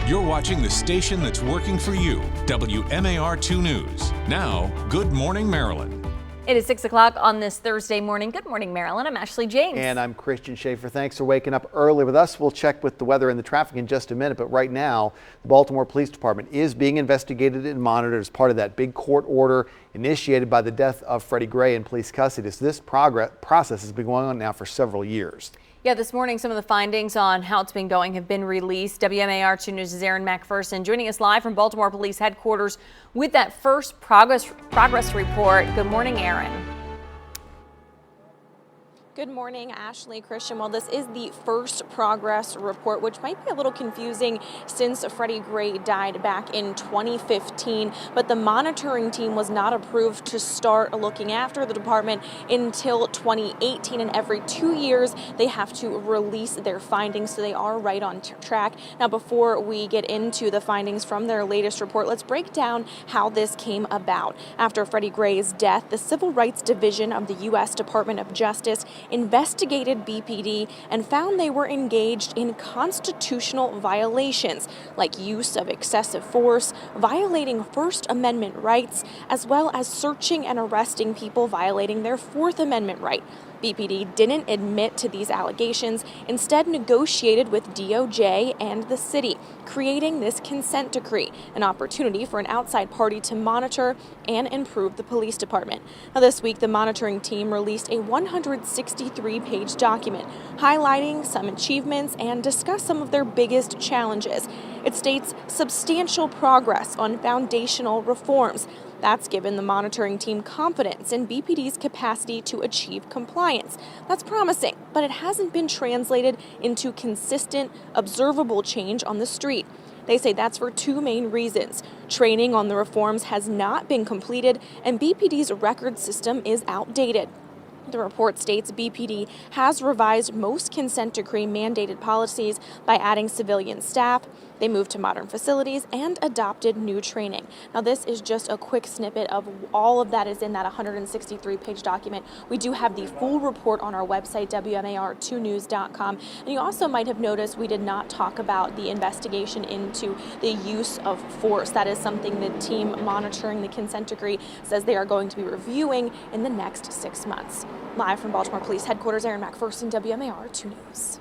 You're watching the station that's working for you, WMAR 2 News. Now, Good Morning Maryland. It is 6 o'clock on this Thursday morning. Good morning, Maryland. I'm Ashley James. And I'm Christian Schaefer. Thanks for waking up early with us. We'll check with the weather and the traffic in just a minute. But right now, the Baltimore Police Department is being investigated and monitored as part of that big court order initiated by the death of Freddie Gray in police custody. So this process has been going on now for several years. Yeah, this morning, some of the findings on how it's been going have been released. WMAR 2 News' Aaron McPherson joining us live from Baltimore Police Headquarters with that first progress report. Good morning, Aaron. Good morning, Ashley, Christian. Well, this is the first progress report, which might be a little confusing since Freddie Gray died back in 2015. But the monitoring team was not approved to start looking after the department until 2018. And every 2 years, they have to release their findings. So they are right on track. Now, before we get into the findings from their latest report, let's break down how this came about. After Freddie Gray's death, the Civil Rights Division of the U.S. Department of Justice investigated BPD and found they were engaged in constitutional violations like use of excessive force, violating First Amendment rights, as well as searching and arresting people violating their Fourth Amendment right. BPD didn't admit to these allegations, instead negotiated with DOJ and the city, creating this consent decree, an opportunity for an outside party to monitor and improve the police department. Now, this week, the monitoring team released a 163-page document highlighting some achievements and discussed some of their biggest challenges. It states substantial progress on foundational reforms. That's given the monitoring team confidence in BPD's capacity to achieve compliance. That's promising, but it hasn't been translated into consistent, observable change on the street. They say that's for two main reasons. Training on the reforms has not been completed, and BPD's record system is outdated. The report states BPD has revised most consent decree mandated policies by adding civilian staff. They moved to modern facilities and adopted new training. Now, this is just a quick snippet of all of that is in that 163-page document. We do have the full report on our website, WMAR2news.com. And you also might have noticed we did not talk about the investigation into the use of force. That is something the team monitoring the consent decree says they are going to be reviewing in the next 6 months. Live from Baltimore Police Headquarters, Aaron McPherson, WMAR 2 News.